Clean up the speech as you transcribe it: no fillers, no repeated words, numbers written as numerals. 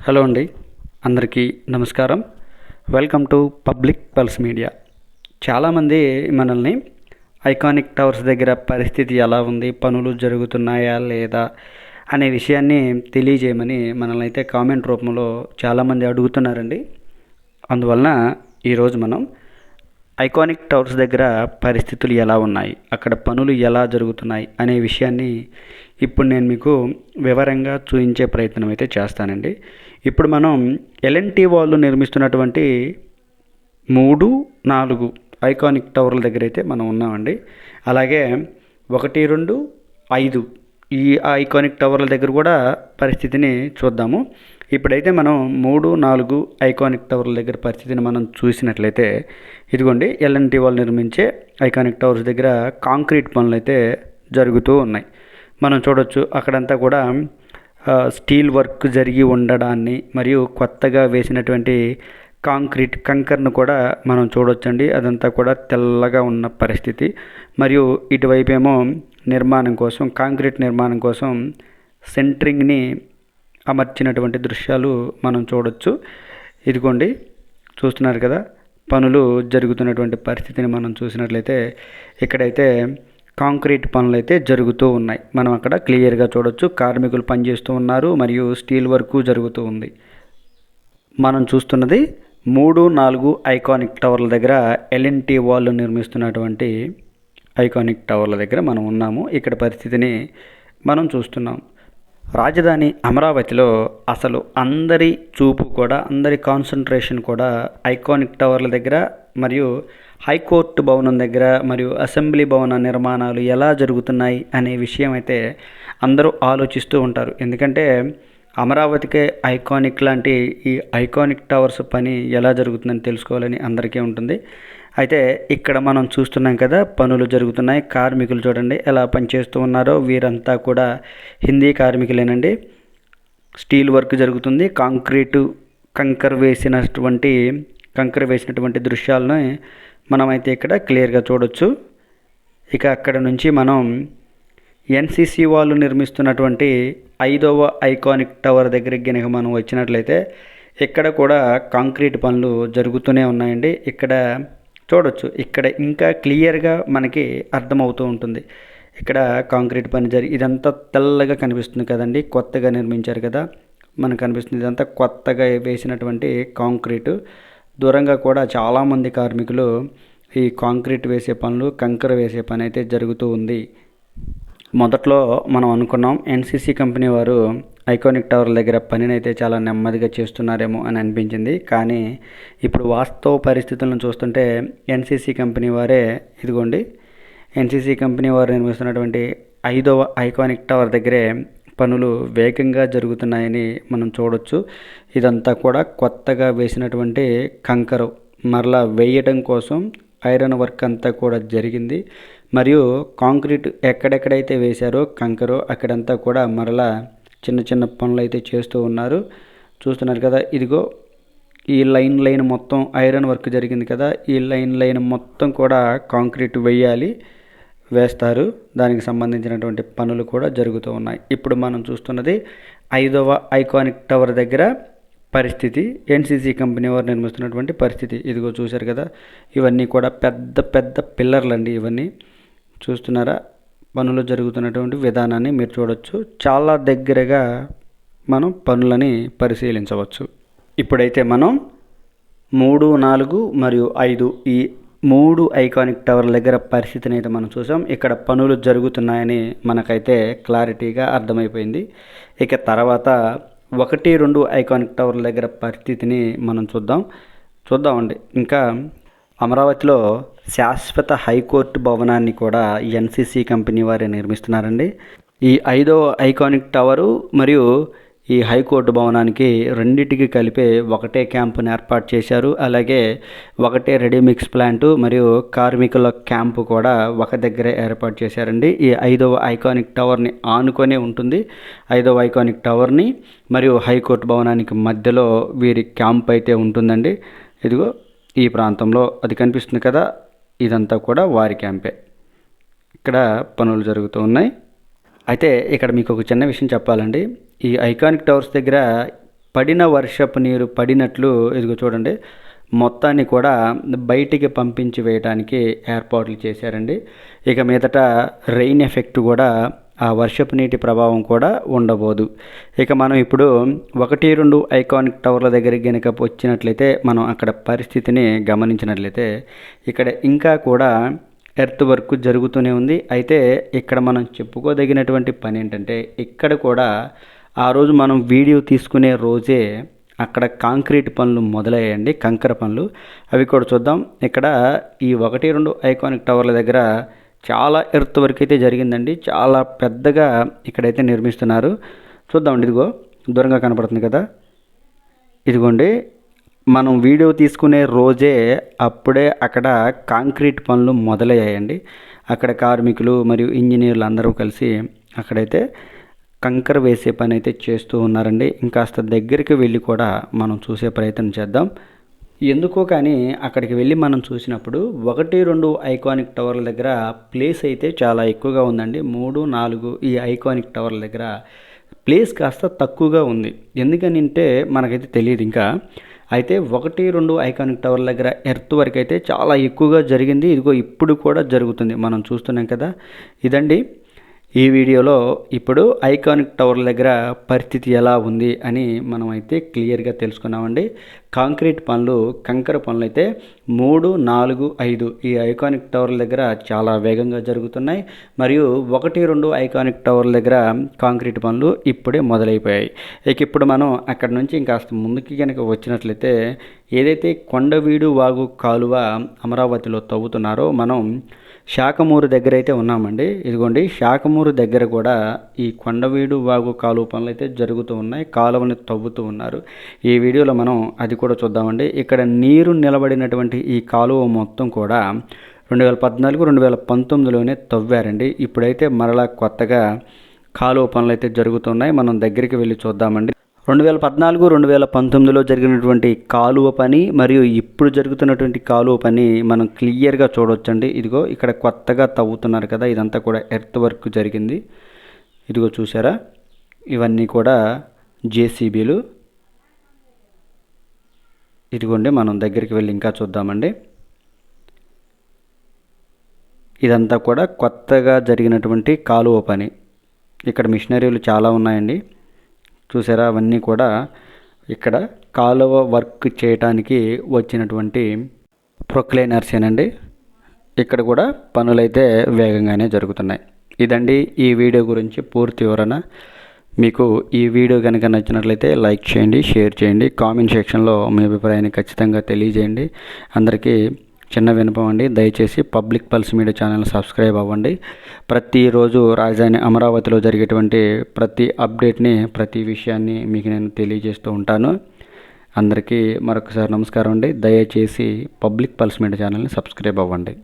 Hello అండి, అందరికీ నమస్కారం. Welcome to public pulse media. చాలామంది మనల్ని ఐకానిక్ టవర్స్ దగ్గర పరిస్థితి ఎలా ఉంది, పనులు జరుగుతున్నాయా లేదా అనే విషయాన్ని తెలియజేయమని మనల్ని అయితే కామెంట్ రూపంలో చాలామంది అడుగుతున్నారండి. అందువలన ఈరోజు మనం ఐకానిక్ టవర్స్ దగ్గర పరిస్థితులు ఎలా ఉన్నాయి, అక్కడ పనులు ఎలా జరుగుతున్నాయి అనే విషయాన్ని ఇప్పుడు నేను మీకు వివరంగా చూపించే ప్రయత్నం అయితే చేస్తానండి. ఇప్పుడు మనం ఎల్ఎన్టీ వాళ్ళు నిర్మిస్తున్నటువంటి 3-4 ఐకానిక్ టవర్ల దగ్గర అయితే మనం ఉన్నామండి. అలాగే 1-2-5 ఈ ఐకానిక్ టవర్ల దగ్గర కూడా పరిస్థితిని చూద్దాము. ఇప్పుడైతే మనం 3-4 ఐకానిక్ టవర్ల దగ్గర పరిస్థితిని మనం చూసినట్లయితే, ఇదిగోండి ఎల్ఎన్టీ వాళ్ళు నిర్మించే ఐకానిక్ టవర్స్ దగ్గర కాంక్రీట్ పనులు అయితే జరుగుతూ ఉన్నాయి. మనం చూడొచ్చు అక్కడంతా కూడా స్టీల్ వర్క్ జరిగి ఉండడాన్ని మరియు కొత్తగా వేసినటువంటి కాంక్రీట్ కంకర్ను కూడా మనం చూడొచ్చండి. అదంతా కూడా తెల్లగా ఉన్న పరిస్థితి. మరియు ఇటువైపు ఏమో నిర్మాణం కోసం, కాంక్రీట్ నిర్మాణం కోసం సెంట్రింగ్ని అమర్చినటువంటి దృశ్యాలు మనం చూడొచ్చు. ఇదిగోండి చూస్తున్నారు కదా, పనులు జరుగుతున్నటువంటి పరిస్థితిని మనం చూసినట్లయితే ఇక్కడైతే కాంక్రీట్ పనులు అయితే జరుగుతూ ఉన్నాయి. మనం అక్కడ క్లియర్గా చూడొచ్చు. కార్మికులు పనిచేస్తూ ఉన్నారు మరియు స్టీల్ వర్క్ జరుగుతూ ఉంది. మనం చూస్తున్నది 3-4 ఐకానిక్ టవర్ల దగ్గర ఎల్ఎన్టీ వాళ్ళు నిర్మిస్తున్నటువంటి ఐకానిక్ టవర్ల దగ్గర మనం ఉన్నాము. ఇక్కడ పరిస్థితిని మనం చూస్తున్నాం. రాజధాని అమరావతిలో అసలు అందరి చూపు కూడా, అందరి కాన్సన్ట్రేషన్ కూడా ఐకానిక్ టవర్ల దగ్గర మరియు హైకోర్టు భవనం దగ్గర మరియు అసెంబ్లీ భవన నిర్మాణాలు ఎలా జరుగుతున్నాయి అనే విషయం అయితే అందరూ ఆలోచిస్తూ ఉంటారు. ఎందుకంటే అమరావతికే ఐకానిక్ లాంటి ఈ ఐకానిక్ టవర్స్ పని ఎలా జరుగుతుందని తెలుసుకోవాలని అందరికీ ఉంటుంది. అయితే ఇక్కడ మనం చూస్తున్నాం కదా, పనులు జరుగుతున్నాయి. కార్మికులు చూడండి ఎలా పనిచేస్తూ ఉన్నారో. వీరంతా కూడా హిందీ కార్మికులేనండి. స్టీల్ వర్క్ జరుగుతుంది. కంకర వేసినటువంటి దృశ్యాలను మనమైతే ఇక్కడ క్లియర్గా చూడొచ్చు. ఇక అక్కడ నుంచి మనం ఎన్సిసి వాళ్ళు నిర్మిస్తున్నటువంటి 5వ ఐకానిక్ టవర్ దగ్గరికి కనుక మనం వచ్చినట్లయితే ఇక్కడ కూడా కాంక్రీట్ పనులు జరుగుతూనే ఉన్నాయండి. ఇక్కడ చూడొచ్చు. ఇక్కడ ఇంకా క్లియర్గా మనకి అర్థమవుతూ ఉంటుంది. ఇక్కడ కాంక్రీట్ పని ఇదంతా తెల్లగా కనిపిస్తుంది కదండి, కొత్తగా నిర్మించారు కదా, మనకు కనిపిస్తుంది. ఇదంతా కొత్తగా వేసినటువంటి కాంక్రీటు. దూరంగా కూడా చాలామంది కార్మికులు ఈ కాంక్రీట్ వేసే పనులు, కంకర వేసే పని అయితే జరుగుతూ ఉంది. మొదట్లో మనం అనుకున్నాం ఎన్సిసి కంపెనీ వారు ఐకానిక్ టవర్ దగ్గర పనిని అయితే చాలా నెమ్మదిగా చేస్తున్నారేమో అని అనిపించింది. కానీ ఇప్పుడు వాస్తవ పరిస్థితులను చూస్తుంటే ఎన్సిసి కంపెనీ వారే, ఇదిగోండి ఎన్సిసి కంపెనీ వారు నిర్మిస్తున్నటువంటి 5వ ఐకానిక్ టవర్ దగ్గరే పనులు వేగంగా జరుగుతున్నాయని మనం చూడొచ్చు. ఇదంతా కూడా కొత్తగా వేసినటువంటి కంకర మరలా వేయడం కోసం ఐరన్ వర్క్ అంతా కూడా జరిగింది. మరియు కాంక్రీట్ ఎక్కడెక్కడైతే వేశారో కంకరో అక్కడంతా కూడా మరలా చిన్న చిన్న పనులు అయితే చేస్తూ ఉన్నారు. చూస్తున్నారు కదా, ఇదిగో ఈ లైన్ మొత్తం ఐరన్ వర్క్ జరిగింది కదా, ఈ లైన్ మొత్తం కూడా కాంక్రీట్ వేస్తారు. దానికి సంబంధించినటువంటి పనులు కూడా జరుగుతూ ఉన్నాయి. ఇప్పుడు మనం చూస్తున్నది 5వ ఐకానిక్ టవర్ దగ్గర పరిస్థితి, ఎన్సిసి కంపెనీ వారు నిర్మిస్తున్నటువంటి పరిస్థితి. ఇదిగో చూశారు కదా, ఇవన్నీ కూడా పెద్ద పెద్ద పిల్లర్లు అండి. ఇవన్నీ చూస్తున్నారా, పనులు జరుగుతున్నటువంటి విధానాన్ని మీరు చూడొచ్చు. చాలా దగ్గరగా మనం పనులని పరిశీలించవచ్చు. ఇప్పుడైతే మనం 3, 4 మరియు 5 ఈ 3 ఐకానిక్ టవర్ల దగ్గర పరిస్థితిని అయితే మనం చూసాం. ఇక్కడ పనులు జరుగుతున్నాయని మనకైతే క్లారిటీగా అర్థమైపోయింది. ఇక తర్వాత 1-2 ఐకానిక్ టవర్ల దగ్గర పరిస్థితిని మనం చూద్దామండి. ఇంకా అమరావతిలో శాశ్వత హైకోర్టు భవనాన్ని కూడా ఎన్సిసి కంపెనీ వారే నిర్మిస్తున్నారండి. ఈ 5వ ఐకానిక్ టవరు మరియు ఈ హైకోర్టు భవనానికి రెండింటికి కలిపి ఒకటే క్యాంపును ఏర్పాటు చేశారు. అలాగే ఒకటే రెడీమిక్స్ ప్లాంటు మరియు కార్మికుల క్యాంపు కూడా ఒక దగ్గరే ఏర్పాటు చేశారండి. ఈ 5వ ఐకానిక్ టవర్ని ఆనుకొనే ఉంటుంది. 5వ ఐకానిక్ టవర్ని మరియు హైకోర్టు భవనానికి మధ్యలో వీరి క్యాంప్ అయితే ఉంటుందండి. ఇదిగో ఈ ప్రాంతంలో అది కనిపిస్తుంది కదా, ఇదంతా కూడా వారి క్యాంపే. ఇక్కడ పనులు జరుగుతూ ఉన్నాయి. అయితే ఇక్కడ మీకు ఒక చిన్న విషయం చెప్పాలండి. ఈ ఐకానిక్ టవర్స్ దగ్గర పడిన వర్షపు నీరు పడినట్లు ఇదిగో చూడండి మొత్తాన్ని కూడా బయటికి పంపించి వేయడానికి ఏర్పాట్లు చేశారండి. ఇక మీదట రెయిన్ ఎఫెక్ట్ కూడా ఆ వర్షపు నీటి ప్రభావం కూడా ఉండబోదు. ఇక మనం ఇప్పుడు 1-2 ఐకానిక్ టవర్ల దగ్గరికి కనుక వచ్చినట్లయితే మనం అక్కడ పరిస్థితిని గమనించినట్లయితే ఇక్కడ ఇంకా కూడా ఎర్త్ వర్క్ జరుగుతూనే ఉంది. అయితే ఇక్కడ మనం చెప్పుకోదగినటువంటి పని ఏంటంటే ఇక్కడ కూడా ఆ రోజు మనం వీడియో తీసుకునే రోజే అక్కడ కాంక్రీట్ పనులు మొదలయ్యాయండి, కంకర పనులు. అవి కూడా చూద్దాం. ఇక్కడ ఈ 1-2 ఐకానిక్ టవర్ల దగ్గర చాలా ఎర్త్ వర్క్ అయితే జరిగిందండి. చాలా పెద్దగా ఇక్కడైతే నిర్మిస్తున్నారు. చూద్దామండి. ఇదిగో దూరంగా కనపడుతుంది కదా, ఇదిగోండి మనం వీడియో తీసుకునే రోజే అప్పుడే అక్కడ కాంక్రీట్ పనులు మొదలయ్యాయండి. అక్కడ కార్మికులు మరియు ఇంజనీర్లు అందరూ కలిసి అక్కడైతే కంకర వేసే పని అయితే చేస్తూ ఉన్నారండి. ఇంకాస్త దగ్గరికి వెళ్ళి కూడా మనం చూసే ప్రయత్నం చేద్దాం. ఎందుకో కానీ అక్కడికి వెళ్ళి మనం చూసినప్పుడు 1-2 ఐకానిక్ టవర్ల దగ్గర ప్లేస్ అయితే చాలా ఎక్కువగా ఉందండి. 3-4 ఈ ఐకానిక్ టవర్ల దగ్గర ప్లేస్ కాస్త తక్కువగా ఉంది. ఎందుకనంటే మనకైతే తెలియదు ఇంకా. అయితే 1-2 ఐకానిక్ టవర్ల దగ్గర ఎర్త్ వర్క్ అయితే చాలా ఎక్కువగా జరిగింది. ఇదిగో ఇప్పుడు కూడా జరుగుతుంది, మనం చూస్తున్నాం కదా. ఇదండి ఈ వీడియోలో ఇప్పుడు ఐకానిక్ టవర్ల దగ్గర పరిస్థితి ఎలా ఉంది అని మనం అయితే క్లియర్గా తెలుసుకున్నామండి. కాంక్రీట్ పనులు, కంకర పనులు అయితే 3, 4, 5 ఈ ఐకానిక్ టవర్ల దగ్గర చాలా వేగంగా జరుగుతున్నాయి. మరియు 1-2 ఐకానిక్ టవర్ల దగ్గర కాంక్రీట్ పనులు ఇప్పుడే మొదలైపోయాయి. ఇక ఇప్పుడు మనం అక్కడ నుంచి ఇంకాస్త ముందుకి కనుక వచ్చినట్లయితే ఏదైతే కొండవీడు వాగు కాలువ అమరావతిలో తవ్వుతున్నారో మనం శాఖమూరు దగ్గర అయితే ఉన్నామండి. ఇదిగోండి శాఖమూరు దగ్గర కూడా ఈ కొండవీడు వాగు కాలువ పనులు అయితే జరుగుతూ ఉన్నాయి. కాలువని తవ్వుతూ ఉన్నారు. ఈ వీడియోలో మనం అది కూడా చూద్దామండి. ఇక్కడ నీరు నిలబడినటువంటి ఈ కాలువ మొత్తం కూడా 2014-2019లోనే తవ్వారండి. ఇప్పుడైతే మరలా కొత్తగా కాలువ పనులు అయితే జరుగుతున్నాయి. మనం దగ్గరికి వెళ్ళి చూద్దామండి. 2014-2019లో జరిగినటువంటి కాలువ పని మరియు ఇప్పుడు జరుగుతున్నటువంటి కాలువ పని మనం క్లియర్గా చూడవచ్చండి. ఇదిగో ఇక్కడ కొత్తగా తవ్వుతున్నారు కదా, ఇదంతా కూడా ఎర్త్ వర్క్ జరిగింది. ఇదిగో చూసారా, ఇవన్నీ కూడా జేసీబీలు. ఇదిగోండి మనం దగ్గరికి వెళ్ళి ఇంకా చూద్దామండి. ఇదంతా కూడా కొత్తగా జరిగినటువంటి కాలువ పని. ఇక్కడ మిషనరీలు చాలా ఉన్నాయండి. చూసారా, అవన్నీ కూడా ఇక్కడ కాలువ వర్క్ చేయడానికి వచ్చినటువంటి ప్రొక్లైనర్సేనండి. ఇక్కడ కూడా పనులైతే వేగంగానే జరుగుతున్నాయి. ఇదండి ఈ వీడియో గురించి పూర్తి వివరణ. మీకు ఈ వీడియో కనుక నచ్చినట్లయితే లైక్ చేయండి, షేర్ చేయండి, కామెంట్ సెక్షన్లో మీ అభిప్రాయాన్ని ఖచ్చితంగా తెలియజేయండి. అందరికీ చిన్న వినపం అండి, దయచేసి public pulse media channel subscribe అవ్వండి. ప్రతిరోజు రాజధాని అమరావతిలో జరిగేటువంటి ప్రతి అప్డేట్ని, ప్రతి విషయాన్ని మీకు నేను తెలియజేస్తూ ఉంటాను. అందరికీ మరొకసారి నమస్కారం అండి. దయచేసి పబ్లిక్ పల్స్ మీడియా ఛానల్ని సబ్స్క్రైబ్ అవ్వండి.